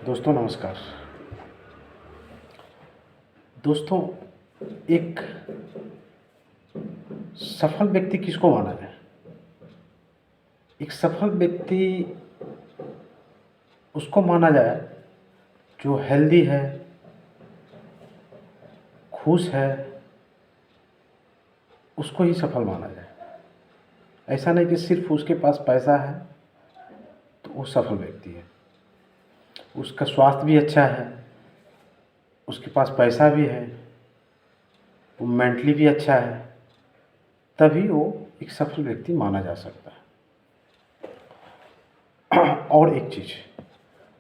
दोस्तों नमस्कार। दोस्तों, एक सफल व्यक्ति किसको माना जाए? एक सफल व्यक्ति उसको माना जाए जो हेल्दी है, खुश है, उसको ही सफल माना जाए। ऐसा नहीं कि सिर्फ उसके पास पैसा है तो वो सफल व्यक्ति है। उसका स्वास्थ्य भी अच्छा है, उसके पास पैसा भी है, वो मेंटली भी अच्छा है, तभी वो एक सफल व्यक्ति माना जा सकता है। और एक चीज़,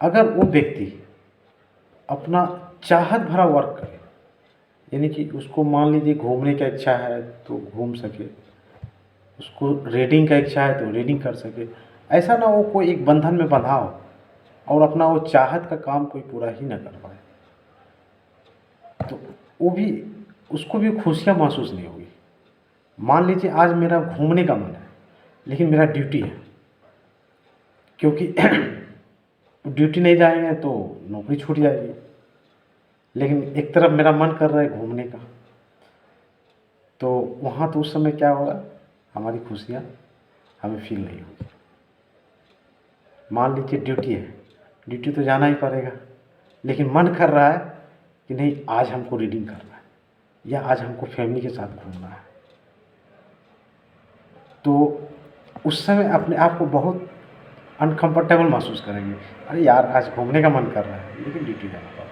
अगर वो व्यक्ति अपना चाहत भरा वर्क करे, यानी कि उसको मान लीजिए घूमने का इच्छा है तो घूम सके, उसको रीडिंग का इच्छा है तो रीडिंग कर सके। ऐसा ना हो कोई एक बंधन में बंधा हो और अपना वो चाहत का काम कोई पूरा ही ना कर पाए, तो वो भी उसको भी खुशियाँ महसूस नहीं होगी। मान लीजिए आज मेरा घूमने का मन है लेकिन मेरा ड्यूटी है, क्योंकि ड्यूटी नहीं जाएंगे तो नौकरी छूट जाएगी। लेकिन एक तरफ मेरा मन कर रहा है घूमने का, तो वहाँ तो उस समय क्या होगा, हमारी खुशियाँ हमें फील नहीं होगी। मान लीजिए ड्यूटी है, ड्यूटी तो जाना ही पड़ेगा, लेकिन मन कर रहा है कि नहीं आज हमको रीडिंग करना है या आज हमको फैमिली के साथ घूमना है, तो उस समय अपने आप को बहुत अनकंफर्टेबल महसूस करेंगे। अरे यार आज घूमने का मन कर रहा है लेकिन ड्यूटी जाना पड़ा।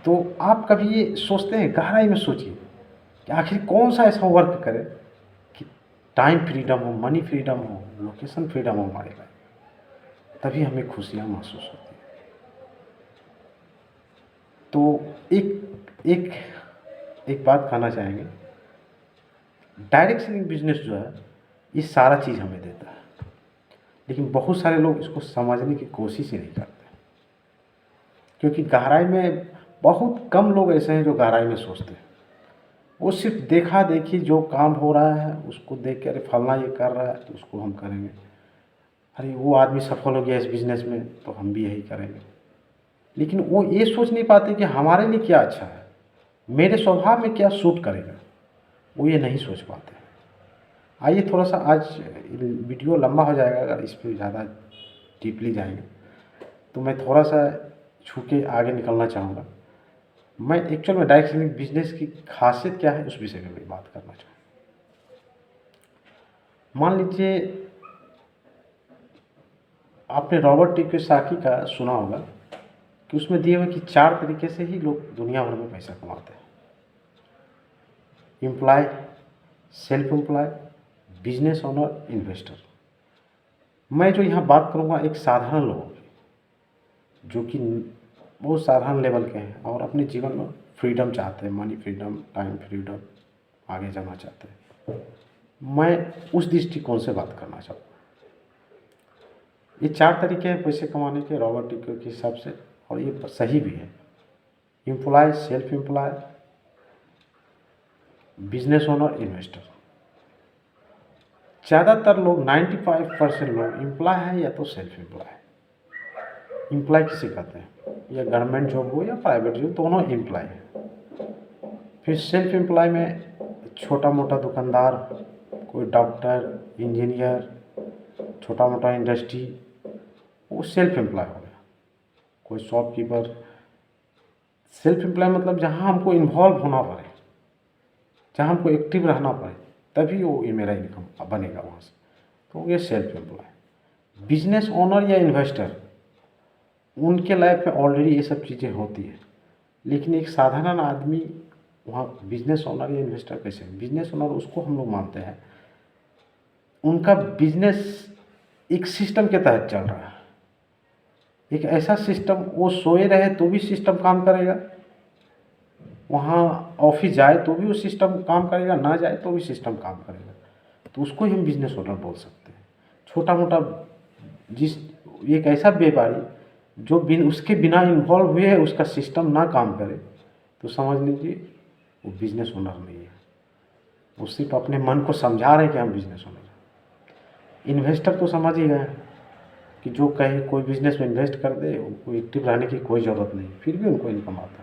तो आप कभी ये सोचते हैं, गहराई में सोचिए कि आखिर कौन सा ऐसा वर्क करें कि टाइम फ्रीडम हो, मनी फ्रीडम हो, लोकेशन फ्रीडम हो हमारे लाइफ, तभी हमें खुशियाँ महसूस होती हैं। तो एक एक बात कहना चाहेंगे, डायरेक्ट सेलिंग बिजनेस जो है ये सारा चीज़ हमें देता है, लेकिन बहुत सारे लोग इसको समझने की कोशिश ही नहीं करते, क्योंकि गहराई में बहुत कम लोग ऐसे हैं जो गहराई में सोचते हैं। वो सिर्फ देखा देखी जो काम हो रहा है उसको देख के, अरे फलना ये कर रहा है तो उसको हम करेंगे, अरे वो आदमी सफल हो गया इस बिज़नेस में तो हम भी यही करेंगे। लेकिन वो ये सोच नहीं पाते कि हमारे लिए क्या अच्छा है, मेरे स्वभाव में क्या सूट करेगा, वो ये नहीं सोच पाते। आइए थोड़ा सा, आज वीडियो लंबा हो जाएगा अगर इस पर ज़्यादा डीपली जाएंगे, तो मैं थोड़ा सा छू के आगे निकलना चाहूँगा। मैं एक्चुअल में डायरेक्ट सेलिंग बिजनेस की खासियत क्या है उस विषय में मैं बात करना चाहूँगा। मान लीजिए आपने रॉबर्ट कियोसाकी का सुना होगा कि उसमें दिए हुए कि 4 तरीके से ही लोग दुनिया भर में पैसा कमाते हैं: employ, self employ, business owner, investor. मैं जो यहाँ बात करूँगा एक साधारण लोगों की, जो कि बहुत साधारण लेवल के हैं और अपने जीवन में फ्रीडम चाहते हैं, मनी फ्रीडम, टाइम फ्रीडम, आगे जाना चाहते हैं। मैं उस दृष्टिकोण से बात करना चाहूँगा। ये 4 तरीके हैं पैसे कमाने के रॉबर्ट टिकियो के हिसाब से, और ये सही भी है। Employ, self employ, business owner, investor. ज़्यादातर लोग 95% लोग एम्प्लॉय है या तो सेल्फ एम्प्लॉय है। एम्प्लॉय किसे कहते हैं, या गवर्नमेंट जॉब हो या प्राइवेट जॉब, दोनों एम्प्लॉय है। फिर सेल्फ एम्प्लॉय में छोटा मोटा दुकानदार, कोई डॉक्टर, इंजीनियर, छोटा मोटा इंडस्ट्री, वो सेल्फ एम्प्लॉय हो गया। कोई शॉपकीपर। सेल्फ एम्प्लॉय मतलब जहाँ हमको इन्वॉल्व होना पड़े, जहाँ हमको एक्टिव रहना पड़े, तभी वो ये मेरा इनकम बनेगा वहाँ से, तो ये सेल्फ एम्प्लॉय। बिजनेस ओनर या इन्वेस्टर, उनके लाइफ में ऑलरेडी ये सब चीज़ें होती है, लेकिन एक साधारण आदमी वहाँ बिजनेस ओनर या इन्वेस्टर कैसे? बिजनेस ओनर उसको हम लोग मानते हैं उनका बिजनेस एक सिस्टम के तहत चल रहा है, एक ऐसा सिस्टम, वो सोए रहे तो भी सिस्टम काम करेगा, वहाँ ऑफिस जाए तो भी वो सिस्टम काम करेगा, ना जाए तो भी सिस्टम काम करेगा, तो उसको ही हम बिजनेस ओनर बोल सकते हैं। छोटा मोटा जिस एक ऐसा व्यापारी जो उसके बिना इन्वॉल्व हुए है उसका सिस्टम ना काम करे, तो समझ लीजिए वो बिजनेस ओनर नहीं है, वो सिर्फ अपने मन को समझा रहे हैं कि हम बिजनेस ओनर हैं। इन्वेस्टर तो समझ ही गए, कि जो कहीं कोई बिज़नेस में इन्वेस्ट कर दे, उनको एक्टिव रहने की कोई ज़रूरत नहीं, फिर भी उनको इनकम आता है,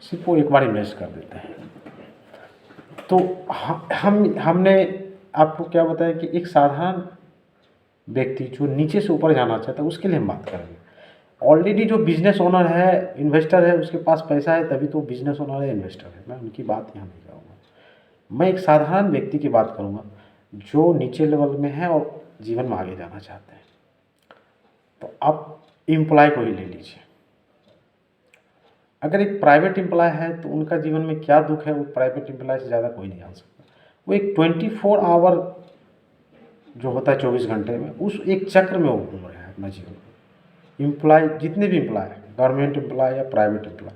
सिर्फ वो एक बार इन्वेस्ट कर देते हैं। तो हमने आपको क्या बताया कि एक साधारण व्यक्ति जो नीचे से ऊपर जाना चाहता है उसके लिए हम बात करेंगे। ऑलरेडी जो बिजनेस ओनर है, इन्वेस्टर है, उसके पास पैसा है, तभी तो बिजनेस ओनर है, इन्वेस्टर है। मैं उनकी बात यहाँ नहीं करूँगा। मैं एक साधारण व्यक्ति की बात करूँगा जो नीचे लेवल में है और जीवन में आगे जाना चाहते हैं। तो आप एम्प्लॉय को ही ले लीजिए। अगर एक प्राइवेट एम्प्लॉय है तो उनका जीवन में क्या दुख है, वो प्राइवेट एम्प्लॉय से ज़्यादा कोई नहीं जान सकता। वो एक 24 आवर जो होता है 24 घंटे में, उस एक चक्र में वो घूम रहे हैं अपना जीवन। एम्प्लॉय जितने भी एम्प्लॉय हैं, गवर्नमेंट एम्प्लॉय या प्राइवेट एम्प्लॉय,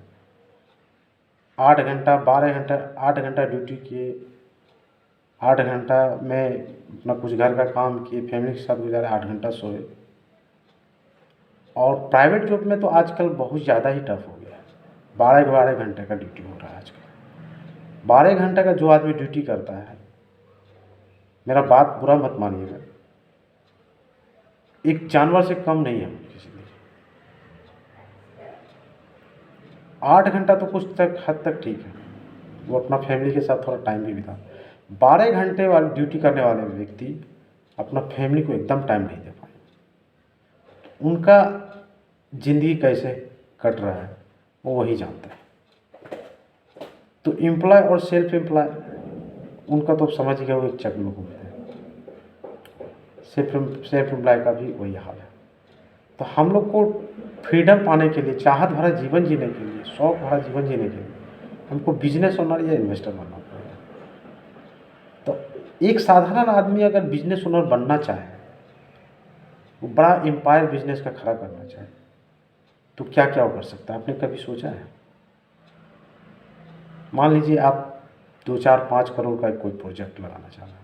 8 घंटा 12 घंटा 8 घंटा ड्यूटी किए, 8 घंटा में अपना कुछ घर का काम किए, फैमिली के साथ गुजारे, 8 घंटा सोए। और प्राइवेट जॉब में तो आजकल बहुत ज़्यादा ही टफ हो गया है। 12 घंटे का ड्यूटी हो रहा है आजकल। 12 घंटे का जो आदमी ड्यूटी करता है, मेरा बात बुरा मत मानिएगा, एक जानवर से कम नहीं है उनकी ज़िंदगी। 8 घंटा तो कुछ तक हद तक ठीक है, वो अपना फैमिली के साथ थोड़ा टाइम भी बिता। 12 घंटे वाली ड्यूटी करने वाले व्यक्ति अपना फैमिली को एकदम टाइम नहीं दे पाए। उनका ज़िंदगी कैसे कट रहा है वो वही जानता है। तो एम्प्लॉय और सेल्फ एम्प्लॉय, उनका तो समझ गया वो एक चक्र में घूमते हैं। सेल्फ एम्प्लॉय का भी वही हाल है। तो हम लोग को फ्रीडम पाने के लिए, चाहत भरा जीवन जीने के लिए, शौक भरा जीवन जीने के लिए हमको बिजनेस ओनर या इन्वेस्टर बनना पड़ेगा। तो एक साधारण आदमी अगर बिजनेस ओनर बनना चाहे, वो बड़ा एम्पायर बिजनेस का खड़ा करना चाहे, तो क्या क्या वो कर सकता है? आपने कभी सोचा है? मान लीजिए आप 2-4-5 करोड़ का कोई प्रोजेक्ट लगाना चाह रहे हैं।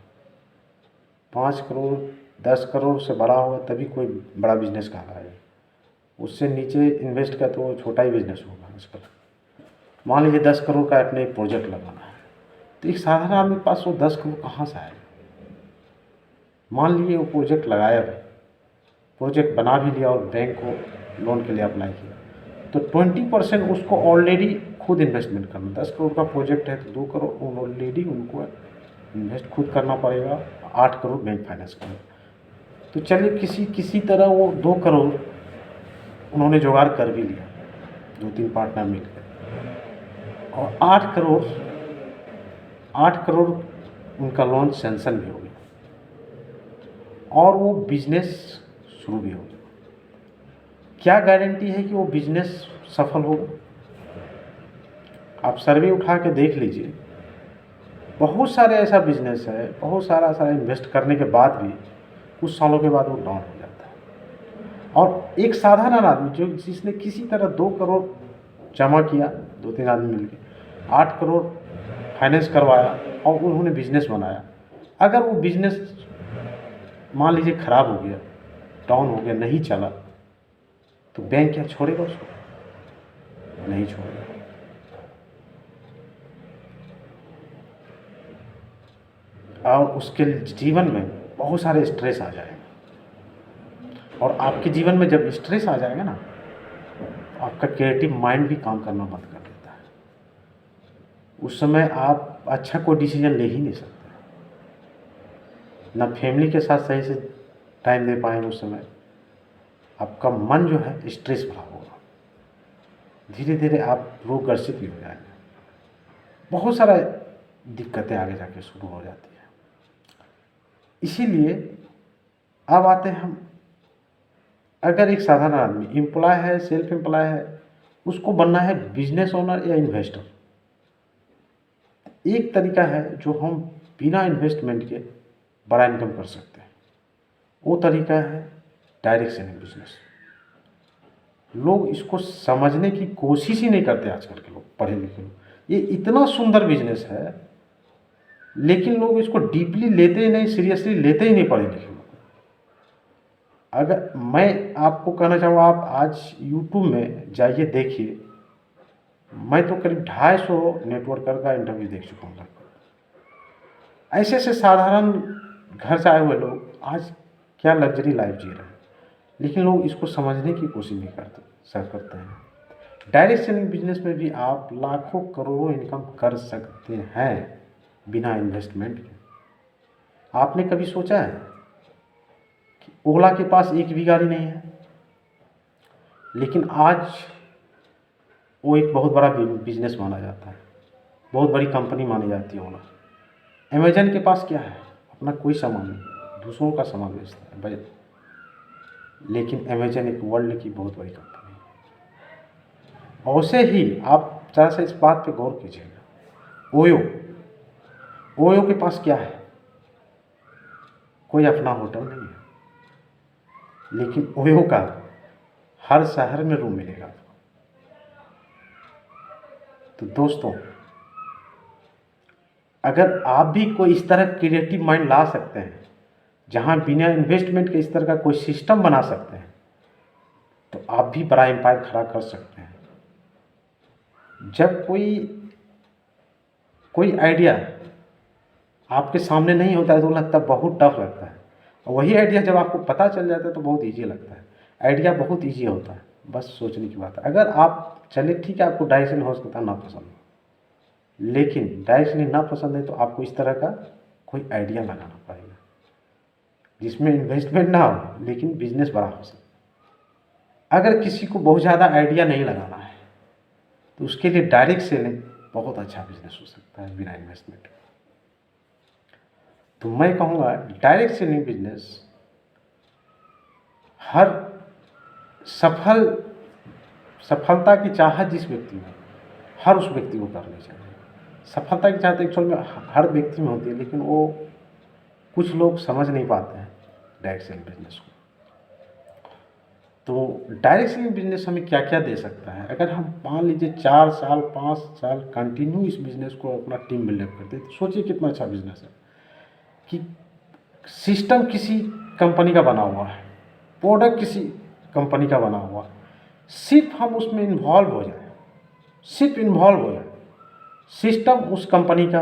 5 करोड़ 10 करोड़ से बड़ा होगा तभी कोई बड़ा बिजनेस कहलाएगा। उससे नीचे इन्वेस्ट का तो छोटा ही बिजनेस होगा आजकल। मान लीजिए 10 करोड़ का अपने एक प्रोजेक्ट लगाना है, तो एक साधारण आदमी के पास वो 10 करोड़ कहाँ से आएगा? मान लीजिए वो प्रोजेक्ट लगाया भी, प्रोजेक्ट बना भी लिया और बैंक को लोन के लिए अप्लाई किया, तो 20% उसको ऑलरेडी खुद इन्वेस्टमेंट करना। 10 करोड़ का प्रोजेक्ट है तो 2 करोड़ ऑलरेडी उनको इन्वेस्ट खुद करना पड़ेगा, 8 करोड़ बैंक फाइनेंस करेगा। तो चलिए किसी तरह वो 2 करोड़ उन्होंने जुगाड़ कर भी लिया, 2-3 पार्टनर मिलकर, और 8 करोड़ उनका लोन सैंक्शन भी हो गया और वो बिजनेस शुरू भी हो गया। क्या गारंटी है कि वो बिजनेस सफल होगा? आप सर्वे उठा के देख लीजिए, बहुत सारे ऐसा बिजनेस है, बहुत सारा इन्वेस्ट करने के बाद भी कुछ सालों के बाद वो डाउन हो जाता है। और एक साधारण आदमी जो जिसने किसी तरह 2 करोड़ जमा किया, 2-3 आदमी मिलकर 8 करोड़ फाइनेंस करवाया और उन्होंने बिजनेस बनाया, अगर वो बिजनेस मान लीजिए खराब हो गया, डाउन हो गया, नहीं चला, तो बैंक क्या छोड़ेगा उसको? नहीं छोड़ेगा। और उसके जीवन में बहुत सारे स्ट्रेस आ जाएगा। और आपके जीवन में जब स्ट्रेस आ जाएगा ना, आपका क्रिएटिव माइंड भी काम करना बंद कर देता है। उस समय आप अच्छा कोई डिसीजन ले ही नहीं सकते, ना फैमिली के साथ सही से टाइम दे पाएंगे। उस समय आपका मन जो है स्ट्रेस भरा होगा, धीरे धीरे आप रोगग्रसित भी हो जाएंगे, बहुत सारा दिक्कतें आगे जाके शुरू हो जाती है। इसीलिए अब आते हैं हम, अगर एक साधारण आदमी एम्प्लॉय है, सेल्फ एम्प्लॉय है, उसको बनना है बिजनेस ओनर या इन्वेस्टर। एक तरीका है जो हम बिना इन्वेस्टमेंट के बड़ा इनकम कर सकते हैं, वो तरीका है डायरेक्ट सेलिंग बिजनेस। लोग इसको समझने की कोशिश ही नहीं करते आजकल के लोग, पढ़े लिखे लोग। ये इतना सुंदर बिजनेस है, लेकिन लोग इसको डीपली लेते ही नहीं, सीरियसली लेते ही नहीं पढ़े लिखे लोग। अगर मैं आपको कहना चाहूँ, आप आज यूट्यूब में जाइए, देखिए, मैं तो करीब 250 नेटवर्कर का इंटरव्यू देख चुका हूँ लगभग। ऐसे ऐसे साधारण घर से आए हुए लोग आज क्या लग्जरी लाइफ जी रहे हैं। लेकिन लोग इसको समझने की कोशिश नहीं करते हैं। डायरेक्ट सेलिंग बिजनेस में भी आप लाखों करोड़ों इनकम कर सकते हैं बिना इन्वेस्टमेंट के। आपने कभी सोचा है कि ओला के पास एक भी गाड़ी नहीं है, लेकिन आज वो एक बहुत बड़ा बिजनेस माना जाता है, बहुत बड़ी कंपनी मानी जाती है ओला। अमेजन के पास क्या है? अपना कोई सामान नहीं, दूसरों का सामान बेचता है बजट, लेकिन अमेजन एक वर्ल्ड की बहुत बड़ी कंपनी है। वैसे ही आप जरा सा इस बात पे गौर कीजिएगा, ओयो के पास क्या है? कोई अपना होटल नहीं है, लेकिन ओयो का हर शहर में रूम मिलेगा। तो दोस्तों, अगर आप भी कोई इस तरह क्रिएटिव माइंड ला सकते हैं जहां बिना इन्वेस्टमेंट के इस तरह का कोई सिस्टम बना सकते हैं, तो आप भी बड़ा एम्पायर खड़ा कर सकते हैं। जब कोई आइडिया आपके सामने नहीं होता है तो लगता है बहुत टफ लगता है, और वही आइडिया जब आपको पता चल जाता है तो बहुत ईजी लगता है। आइडिया बहुत ईजी होता है, बस सोचने की बात है। अगर आप चले ठीक है, आपको डायरेक्शन हो सकता है ना पसंद हो, लेकिन डायरेक्शन ना पसंद है तो आपको इस तरह का कोई आइडिया लगाना पड़ेगा जिसमें इन्वेस्टमेंट ना हो लेकिन बिजनेस बड़ा हो सके। अगर किसी को बहुत ज़्यादा आइडिया नहीं लगाना है तो उसके लिए डायरेक्ट सेलिंग बहुत अच्छा बिजनेस हो सकता है बिना इन्वेस्टमेंट। तो मैं कहूँगा डायरेक्ट सेलिंग बिजनेस हर सफलता की चाहत जिस व्यक्ति में, हर उस व्यक्ति को करनी चाहिए। सफलता की चाहत एक्चुअल में हर व्यक्ति में होती है, लेकिन वो कुछ लोग समझ नहीं पाते हैं डायरेक्ट सेलिंग बिजनेस को। तो डायरेक्ट सेलिंग बिजनेस हमें क्या क्या दे सकता है? अगर हम मान लीजिए 4 साल 5 साल कंटिन्यू इस बिजनेस को अपना टीम बिल्डअप करते हैं, तो सोचिए कितना अच्छा बिजनेस है कि सिस्टम किसी कंपनी का बना हुआ है, प्रोडक्ट किसी कंपनी का बना हुआ है, सिर्फ हम उसमें इन्वॉल्व हो जाए, सिस्टम उस कंपनी का,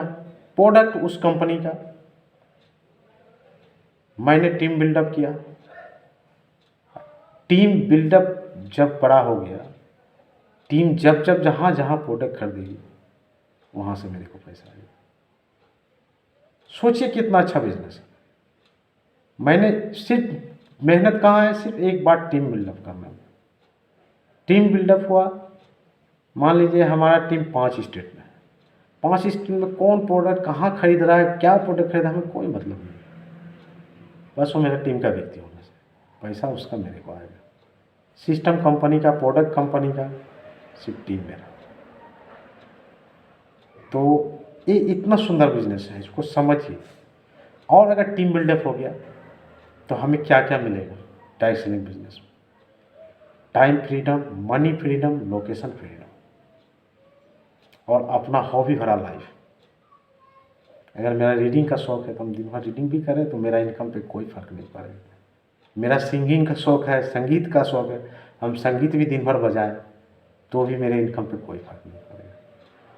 प्रोडक्ट उस कंपनी का, मैंने टीम बिल्डअप किया, टीम बिल्डअप जब बड़ा हो गया, टीम जब जहाँ जहाँ प्रोडक्ट खरीदेगी वहाँ से मेरे को पैसा आएगा। सोचिए कितना अच्छा बिजनेस है। मैंने सिर्फ मेहनत कहाँ है? सिर्फ एक बार टीम बिल्डअप करना। टीम बिल्डअप हुआ, मान लीजिए हमारा टीम 5 स्टेट में है, 5 स्टेट में कौन प्रोडक्ट कहाँ खरीद रहा है, क्या प्रोडक्ट खरीद रहा है, हमें कोई मतलब नहीं, बस वो मेरा टीम का व्यक्ति होने से पैसा उसका मेरे को आएगा। सिस्टम कंपनी का, प्रोडक्ट कंपनी का, सिर्फ टीम मेरा। तो ये इतना सुंदर बिजनेस है, इसको समझिए। और अगर टीम बिल्डअप हो गया तो हमें क्या क्या मिलेगा डायरेक्ट सेलिंग बिजनेस में? Time freedom, money freedom, location freedom, और अपना हॉबी भरा लाइफ। अगर मेरा रीडिंग का शौक है तो हम दिन भर रीडिंग भी करें तो मेरा इनकम पे कोई फ़र्क नहीं पड़ेगा। मेरा सिंगिंग का शौक है, संगीत का शौक है, हम संगीत भी दिन भर बजाएं तो भी मेरे इनकम पे कोई फ़र्क नहीं पड़ेगा।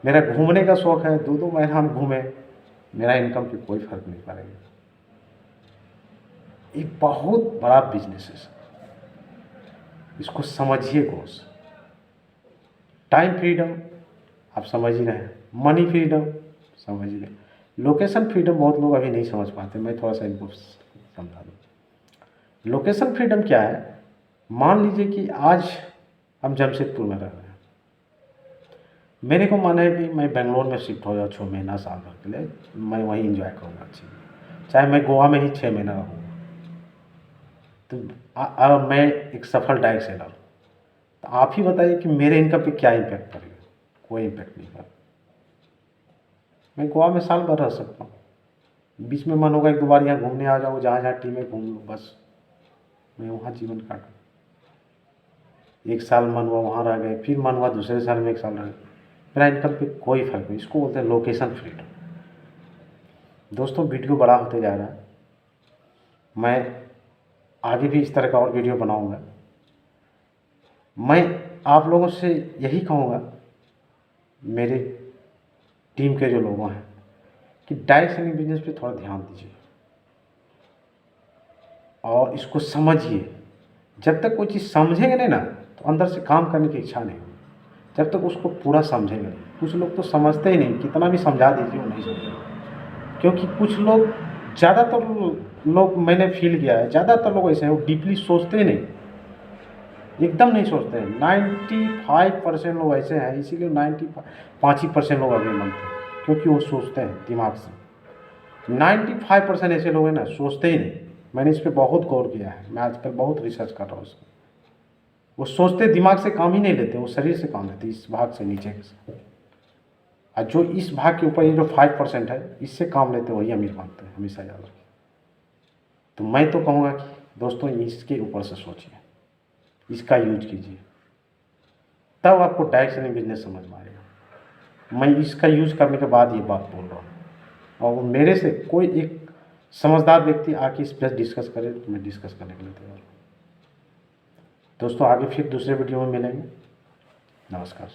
मेरा घूमने का शौक है, 2-2 महीना हम घूमें, मेरा इनकम पे कोई फ़र्क नहीं पड़ेगा। एक बहुत बड़ा बिजनेस है, इसको समझिए गौर से। टाइम फ्रीडम आप समझ ही रहे हैं, मनी फ्रीडम समझ ही रहे हैं, लोकेशन फ्रीडम बहुत लोग अभी नहीं समझ पाते, मैं थोड़ा सा इनको समझा दूँ। लोकेशन फ्रीडम क्या है? मान लीजिए कि आज हम जमशेदपुर में रह रहे हैं, मेरे को मन है कि मैं बेंगलोर में शिफ्ट हो जाऊँ 6 महीना साल भर के लिए, मैं वहीं इंजॉय करूँगा अच्छी, चाहे मैं गोवा में ही 6 महीना रहूँगा। तो अगर मैं एक सफल डायरेक्ट सेलर, तो आप ही बताइए कि मेरे इनकम पे क्या इम्पैक्ट पड़ेगा? कोई इम्पैक्ट नहीं पड़ेगा। मैं गोवा में साल भर रह सकता हूँ, बीच में मन होगा 1-2 बार यहाँ घूमने आ जाऊँ, जहाँ जहाँ टीम में घूम लूँ, बस मैं वहाँ जीवन काटूँ। 1 साल मन हुआ वहाँ रह गए, फिर मन हुआ दूसरे साल में 1 साल रह गए, मेरा इनकम पे कोई फर्क नहीं। इसको बोलते हैं लोकेशन फ्रीडम। दोस्तों, वीडियो बड़ा होते जा रहा है, मैं आगे भी इस तरह का और वीडियो बनाऊंगा। मैं आप लोगों से यही कहूँगा, मेरे टीम के जो लोग हैं, कि डायरेक्ट सेलिंग बिजनेस पे थोड़ा ध्यान दीजिए और इसको समझिए। जब तक कोई चीज़ समझेंगे नहीं ना तो अंदर से काम करने की इच्छा नहीं होगी, जब तक उसको पूरा समझेंगे नहीं। कुछ लोग तो समझते ही नहीं, कितना भी समझा दीजिए वो नहीं समझेंगे। क्योंकि कुछ लोग, ज़्यादातर लोग मैंने फील किया है, ज़्यादातर लोग ऐसे हैं, वो डीपली सोचते ही नहीं, एकदम नहीं सोचते हैं। 95% लोग ऐसे हैं, इसीलिए 95% लोग आगे बनते हैं, क्योंकि वो सोचते हैं दिमाग से। 95% ऐसे लोग हैं ना, सोचते ही नहीं। मैंने इस पर बहुत गौर किया है, मैं आजकल बहुत रिसर्च कर रहा हूँ इसमें। वो सोचते दिमाग से काम ही नहीं लेते, वो शरीर से काम लेते, इस भाग से नीचे से। और जो इस भाग के ऊपर ये जो 5% है, इससे काम लेते वही अमीर बनते हैं, हमेशा याद रखिए। तो मैं तो कहूँगा कि दोस्तों इसके ऊपर से सोचिए, इसका यूज कीजिए, तब आपको डायरेक्शन बिजनेस समझ में आएगा। मैं इसका यूज करने के बाद ये बात बोल रहा हूँ, और मेरे से कोई एक समझदार व्यक्ति आके इस पर डिस्कस करे तो मैं डिस्कस करने के लिए तैयार हूँ। दोस्तों आगे फिर दूसरे वीडियो में मिलेंगे। नमस्कार।